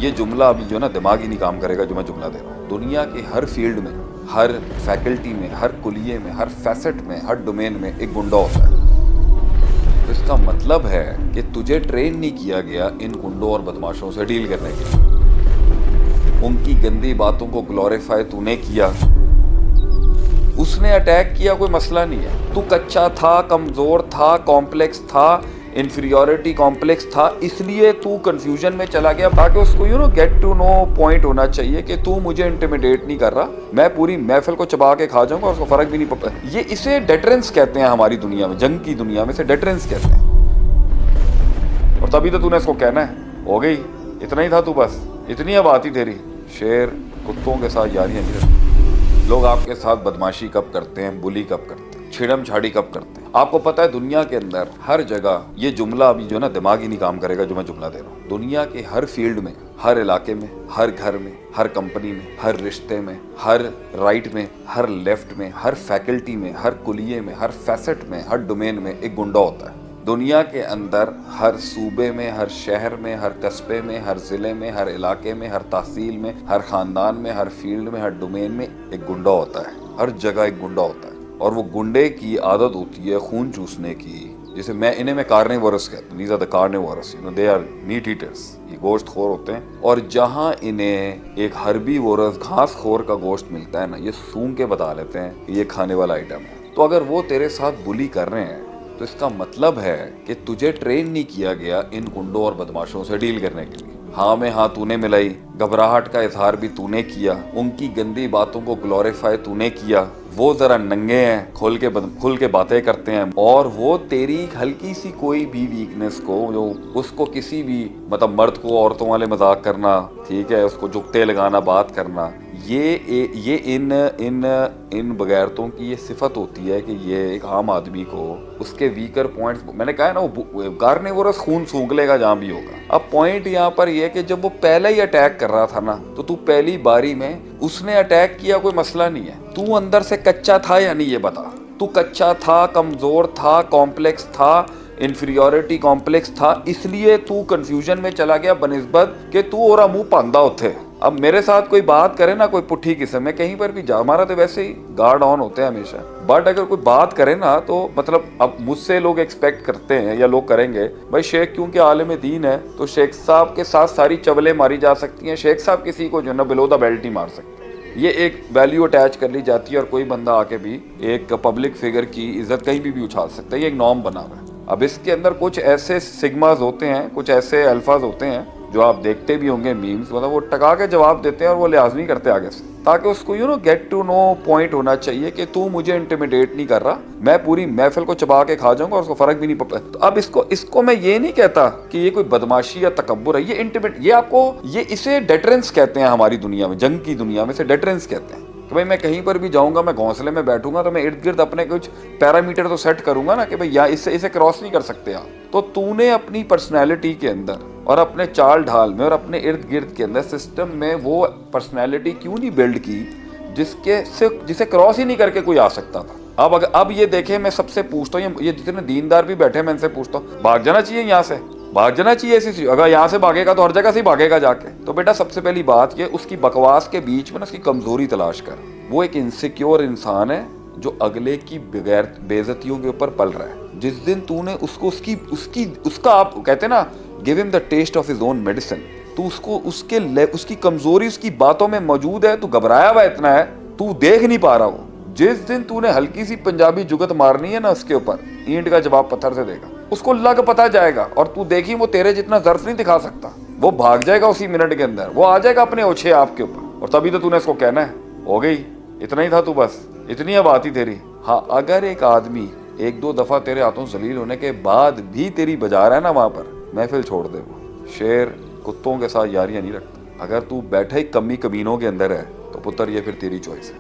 یہ جملہ ابھی جو ہے نا دماغ ہی نہیں کام کرے گا جو میں جملہ دے رہا ہوں. دنیا کے ہر فیلڈ میں، ہر فیکلٹی میں، ہر کلیے میں، ہر فیسٹ میں، ہر ڈومین میں ایک گنڈا ہوتا ہے. تو اس کا مطلب ہے کہ تجھے ٹرین نہیں کیا گیا ان گنڈوں اور بدماشوں سے ڈیل کرنے کے لیے. ان کی گندی باتوں کو گلوریفائی تو نے کیا. اس نے اٹیک کیا، کوئی مسئلہ نہیں ہے. تو کچا تھا، کمزور تھا، کمپلیکس تھا، انفیریورٹی کمپلیکس تھا، اس لیے تو کنفیوژن میں چلا گیا. تاکہ اس کو گیٹ ٹو نو پوائنٹ ہونا چاہیے کہ تو مجھے انٹیمیڈیٹ نہیں کر رہا، میں پوری محفل کو چبا کے کھا جاؤں گا اور اس کو فرق بھی نہیں پڑتا. یہ اسے ڈیٹرنس کہتے ہیں ہماری دنیا میں، جنگ کی دنیا میں اسے ڈیٹرنس کہتے ہیں. اور تبھی تو نے اس کو کہنا ہے ہو گئی، اتنا ہی تھا تو، بس اتنی اب آتی تیری. شیر کتوں کے ساتھ یاریاں نہیں رکھتے. لوگ آپ کے ساتھ بدماشی کب کرتے ہیں، بلی کب کرتے ہیں، چھڑم چھاڑی کب کرتے ہیں. آپ کو پتا ہے دنیا کے اندر ہر جگہ یہ جملہ ابھی جو ہے نا دماغ ہی نہیں کام کرے گا جو میں جملہ دے رہا ہوں. دنیا کے ہر فیلڈ میں، ہر علاقے میں، ہر گھر میں، ہر کمپنی میں، ہر رشتے میں، ہر رائٹ میں، ہر لیفٹ میں، ہر فیکلٹی میں، ہر کلیے میں، ہر فیسٹ میں، ہر ڈومین میں ایک گنڈا ہوتا ہے. دنیا کے اندر ہر صوبے میں، ہر شہر میں، ہر قصبے میں، ہر ضلع میں، ہر علاقے میں، ہر تحصیل میں، ہر خاندان میں، ہر فیلڈ میں، ہر ڈومین میں ایک گنڈا ہوتا ہے. ہر جگہ ایک گنڈا ہوتا ہے. اور وہ گنڈے کی عادت ہوتی ہے خون چوسنے کی. جسے انہیں میں کارنیورس کہتا ہوں. These are the carnivores, they are meat eaters. یہ گوشت خور ہوتے ہیں. اور جہاں انہیں ایک ہربی وورس گھاس خور کا گوشت ملتا ہے نا، یہ سونگ کے بتا لیتے ہیں کہ یہ کھانے والا آئٹم ہے. تو اگر وہ تیرے ساتھ بلی کر رہے ہیں تو اس کا مطلب ہے کہ تجھے ٹرین نہیں کیا گیا ان گنڈوں اور بدماشوں سے ڈیل کرنے کے لیے. ہاں میں ہاں تو نے ملائی، گھبراہٹ کا اظہار بھی تو نے کیا، ان کی گندی باتوں کو گلوریفائی تو نے کیا. وہ ذرا ننگے ہیں، کھل کے باتیں کرتے ہیں، اور وہ تیری ہلکی سی کوئی بھی ویکنس کو، جو اس کو کسی بھی مرد کو عورتوں والے مذاق کرنا، ٹھیک ہے، اس کو جھکتے لگانا، بات کرنا، یہ ان بغیرتوں کی یہ صفت ہوتی ہے کہ یہ ایک عام آدمی کو اس کے ویکر پوائنٹس، میں نے کہا ہے نا وہ کارنیورس خون سونگ لے گا جہاں بھی ہوگا. اب پوائنٹ یہاں پر یہ کہ جب وہ پہلے ہی اٹیک کر رہا تھا نا، تو پہلی باری میں اس نے اٹیک کیا، کوئی مسئلہ نہیں ہے. تو اندر سے کچا تھا یا نہیں یہ بتا. تو کچا تھا، کمزور تھا، کمپلیکس تھا، انفیریورٹی کمپلیکس تھا، اس لیے تو کنفیوژن میں چلا گیا بنسبت کہ تو اور منہ پاندہ ہوتے. اب میرے ساتھ کوئی بات کرے نا، کوئی پٹھی قسم میں کہیں پر بھی جا، ہمارا تو ویسے ہی گارڈ آن ہوتے ہیں ہمیشہ، بٹ اگر کوئی بات کرے نا تو اب مجھ سے لوگ ایکسپیکٹ کرتے ہیں یا لوگ کریں گے بھائی شیخ کیونکہ عالم دین ہے تو شیخ صاحب کے ساتھ ساری چولیں ماری جا سکتی ہیں، شیخ صاحب کسی کو جو ہے نا بلو دا بیلٹ نہیں مار سکتے. یہ ایک ویلیو اٹیچ کر لی جاتی ہے اور کوئی بندہ آ کے بھی ایک پبلک فگر کی عزت کہیں بھی اچھال سکتا ہے. یہ ایک نارم بنا ہوا ہے. اب اس کے اندر کچھ ایسے سگماز ہوتے ہیں، کچھ ایسے الفاظ ہوتے ہیں جو آپ دیکھتے بھی ہوں گے میمز، وہ ٹکا کے جواب دیتے ہیں اور وہ لحاظ نہیں کرتے آگے سے. تاکہ اس کو گیٹ ٹو نو پوائنٹ ہونا چاہیے کہ تو مجھے انٹیمیڈیٹ نہیں کر رہا، میں پوری محفل کو چبا کے کھا جاؤں گا اور اس کو فرق بھی نہیں پڑتا. تو اب اس کو میں یہ نہیں کہتا کہ یہ کوئی بدماشی یا تکبر ہے، یہ انٹیمیٹ، یہ اسے ڈیٹرنس کہتے ہیں ہماری دنیا میں، جنگ کی دنیا میں اسے ڈیٹرنس کہتے ہیں. کہ بھائی میں کہیں پر بھی جاؤں گا، میں گھونسلے میں بیٹھوں گا تو میں ارد گرد اپنے کچھ پیرامیٹر تو سیٹ کروں گا نا کہ بھائی اسے کراس نہیں کر سکتے آپ. تو نے اپنی پرسنالٹی کے اندر اور اپنے چال ڈھال میں اور اپنے ارد گرد کے اندر سسٹم میں وہ پرسنالٹی کیوں نہیں بلڈ کی جسے کراس ہی نہیں کر کے کوئی آ سکتا تھا. اب یہ دیکھیں، میں سب سے پوچھتا ہوں، یہ جتنے دیندار بھی بیٹھے ہیں میں ان سے پوچھتا ہوں، بھاگ جانا چاہیے یہاں سے، بھاگ جانا چاہیے ایسی، اگر یہاں سے بھاگے گا تو ہر جگہ سے ہی بھاگے گا جا کے. تو بیٹا سب سے پہلی بات یہ اس کی بکواس کے بیچ میں نا اس کی کمزوری تلاش کر. وہ ایک انسیکیور انسان ہے جو اگلے کی بغیر بے عزتیوں کے اوپر پل رہا ہے. جس دن تو نے اس کو اس کا آپ کہتے ہیں نا give him the taste of his own medicine، تو اس کو اس کی کمزوری اس کی باتوں میں موجود ہے. تو گھبرایا ہوا اتنا ہے، تو دیکھ نہیں پا رہا. وہ جس دن تو نے ہلکی سی پنجابی جگت مارنی ہے نا اس کے اوپر، اینٹ کا جواب پتھر سے دے گا. اس کو لگ پتا جائے گا اور تو دیکھی وہ تیرے جتنا ظرف نہیں دکھا سکتا، وہ بھاگ جائے گا اسی منٹ کے اندر، وہ آ جائے گا اپنے اوچھے آپ کے اوپر. اور تبھی تو نے اس کو کہنا ہے ہو گئی، اتنا ہی تھا تو، بس اتنی اب آتی تیری. ہاں اگر ایک آدمی ایک دو دفعہ تیرے ہاتھوں ذلیل ہونے کے بعد بھی تیری بجا رہا ہے نا وہاں پر، محفل چھوڑ دے. وہ شیر کتوں کے ساتھ یاریاں نہیں رکھتا. اگر تو بیٹھے کمی کمینوں کے اندر ہے تو پتر یہ پھر تیری چوائس ہے.